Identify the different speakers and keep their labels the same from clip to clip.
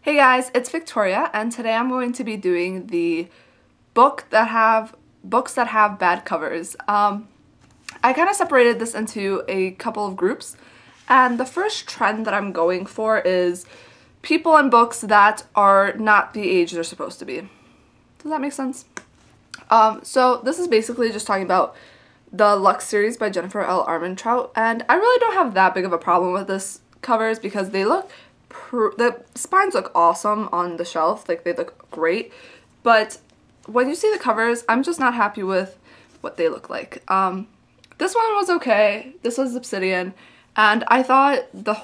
Speaker 1: Hey guys, it's Victoria, and today I'm going to be doing the books that have bad covers. I kind of separated this into a couple of groups, and the first trend that I'm going for is people in books that are not the age they're supposed to be. Does that make sense? So this is basically just talking about the Lux series by Jennifer L. Armentrout, and I really don't have that big of a problem with this covers because they look the spines look awesome on the shelf, like they look great, but when you see the covers, I'm just not happy with what they look like. This one was okay. This was Obsidian, and I thought the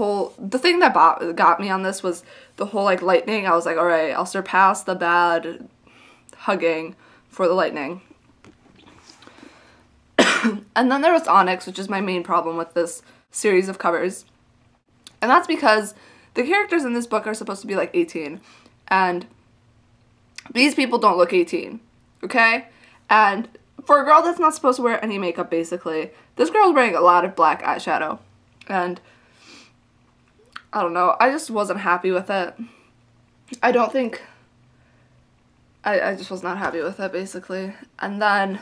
Speaker 1: thing that got me on this was the whole like lightning. I was like, alright, I'll surpass the bad hugging for the lightning. And then there was Onyx, which is my main problem with this series of covers, and that's because the characters in this book are supposed to be like 18, and these people don't look 18, okay? And for a girl that's not supposed to wear any makeup, basically, this girl's wearing a lot of black eyeshadow, and I don't know, I just wasn't happy with it. I don't think, I just was not happy with it, basically. And then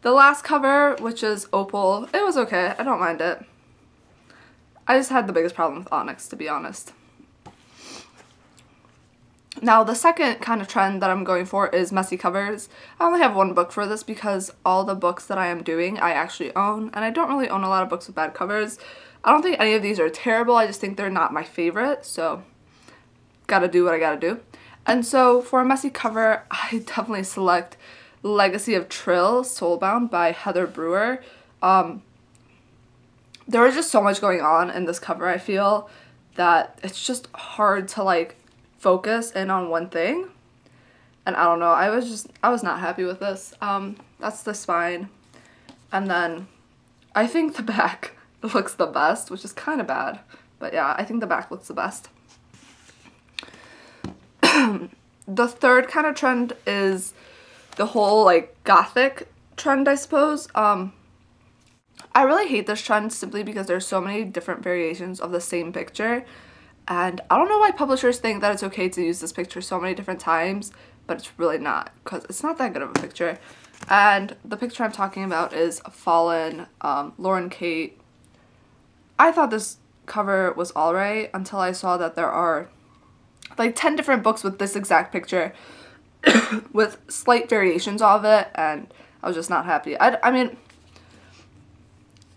Speaker 1: the last cover, which is Opal, it was okay, I don't mind it. I just had the biggest problem with Onyx, to be honest. Now, the second kind of trend that I'm going for is messy covers. I only have one book for this because all the books that I am doing I actually own, and I don't really own a lot of books with bad covers. I don't think any of these are terrible, I just think they're not my favorite, so gotta do what I gotta do. And so for a messy cover, I definitely select Legacy of Trill, Soulbound by Heather Brewer. There was just so much going on in this cover, I feel, that it's just hard to like focus in on one thing. And I don't know, I was not happy with this. That's the spine. And then I think the back looks the best, which is kind of bad. But yeah, I think the back looks the best. The third kind of trend is the whole like gothic trend, I suppose. I really hate this trend simply because there's so many different variations of the same picture, and I don't know why publishers think that it's okay to use this picture so many different times, but it's really not, because it's not that good of a picture. And the picture I'm talking about is Fallen, Lauren Kate. I thought this cover was alright until I saw that there are like 10 different books with this exact picture with slight variations of it, and I was just not happy. I mean,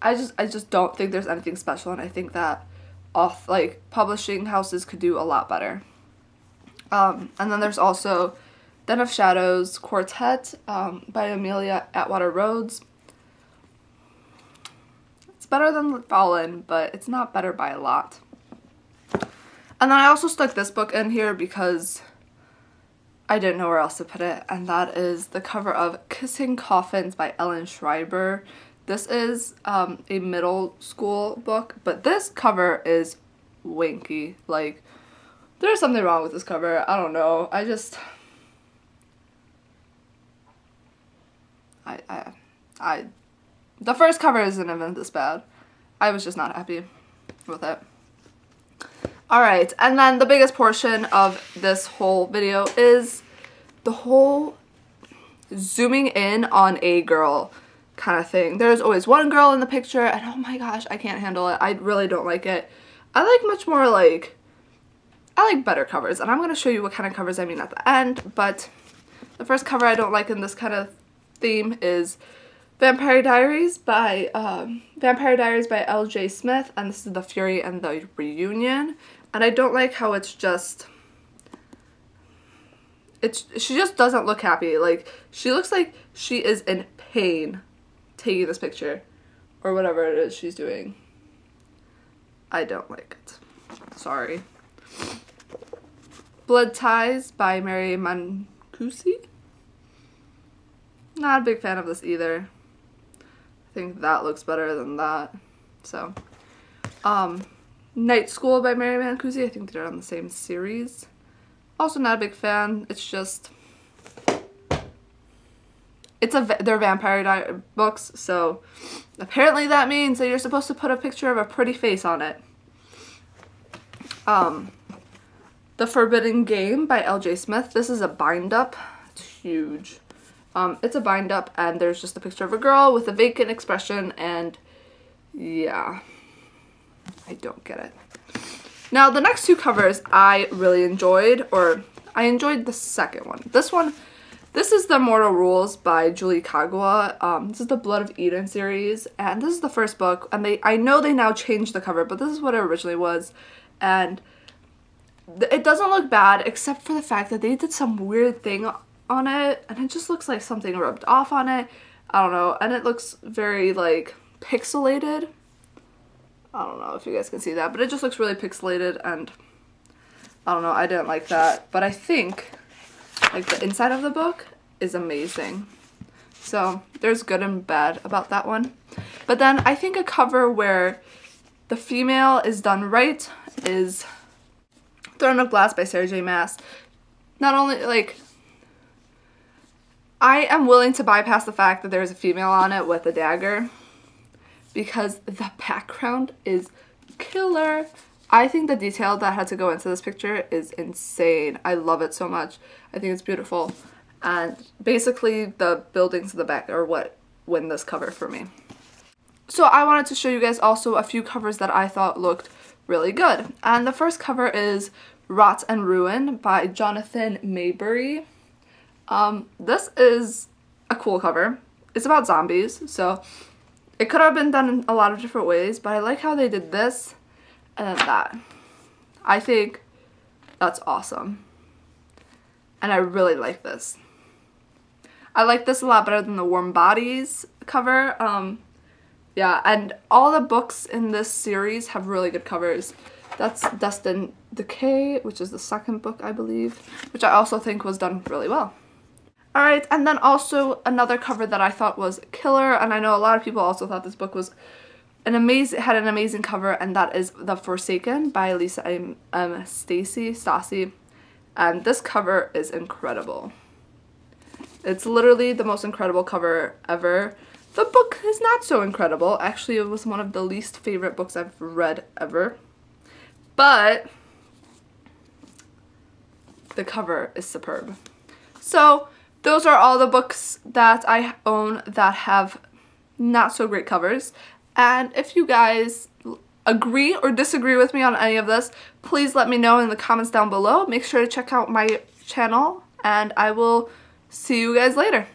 Speaker 1: I just don't think there's anything special, and I think that publishing houses could do a lot better. And then there's also Den of Shadows Quartet by Amelia Atwater Rhodes. It's better than Fallen, but it's not better by a lot. And then I also stuck this book in here because I didn't know where else to put it, and that is the cover of Kissing Coffins by Ellen Schreiber. This is a middle school book, but this cover is wanky. Like, there's something wrong with this cover. I don't know. The first cover isn't even this bad. I was just not happy with it. Alright, and then the biggest portion of this whole video is the whole zooming in on a girl kind of thing. There's always one girl in the picture, and oh my gosh, I can't handle it. I really don't like it. I like better covers, and I'm going to show you what kind of covers I mean at the end, but the first cover I don't like in this kind of theme is Vampire Diaries by L.J. Smith, and this is The Fury and the Reunion, and I don't like how she just doesn't look happy. Like, she looks like she is in pain taking this picture, or whatever it is she's doing. I don't like it. Sorry. Blood Ties by Mary Mancusi. Not a big fan of this either. I think that looks better than that. So, Night School by Mary Mancusi. I think they're on the same series. Also not a big fan. It's just, they're Vampire books, so apparently that means that you're supposed to put a picture of a pretty face on it. The Forbidden Game by L.J. Smith. This is a bind up. It's huge. It's a bind up and there's just a picture of a girl with a vacant expression, and yeah, I don't get it. Now the next two covers I really enjoyed, or I enjoyed the second one. This is the Immortal Rules by Julie Kagawa. This is the Blood of Eden series, and this is the first book, and I know they now changed the cover, but this is what it originally was, and it doesn't look bad except for the fact that they did some weird thing on it, and it just looks like something rubbed off on it. I don't know, and it looks very like pixelated. I don't know if you guys can see that, but it just looks really pixelated, and I don't know, I didn't like that. But I think like the inside of the book is amazing. So there's good and bad about that one. But then I think a cover where the female is done right is Throne of Glass by Sarah J Maas. Not only, like, I am willing to bypass the fact that there's a female on it with a dagger because the background is killer. I think the detail that had to go into this picture is insane. I love it so much. I think it's beautiful. And basically the buildings in the back are what win this cover for me. So I wanted to show you guys also a few covers that I thought looked really good. And the first cover is Rot and Ruin by Jonathan Maybury. This is a cool cover. It's about zombies, so it could have been done in a lot of different ways, but I like how they did this and then that. I think that's awesome. And I really like this. I like this a lot better than the Warm Bodies cover. Yeah, and all the books in this series have really good covers. That's Dust and Decay, which is the second book, I believe, which I also think was done really well. Alright, and then also another cover that I thought was killer, and I know a lot of people also thought this book was had an amazing cover, and that is The Forsaken by Lisa Stasi. And this cover is incredible. It's literally the most incredible cover ever. The book is not so incredible. Actually, it was one of the least favorite books I've read ever. But the cover is superb. So those are all the books that I own that have not so great covers. And if you guys agree or disagree with me on any of this, please let me know in the comments down below. Make sure to check out my channel, and I will see you guys later.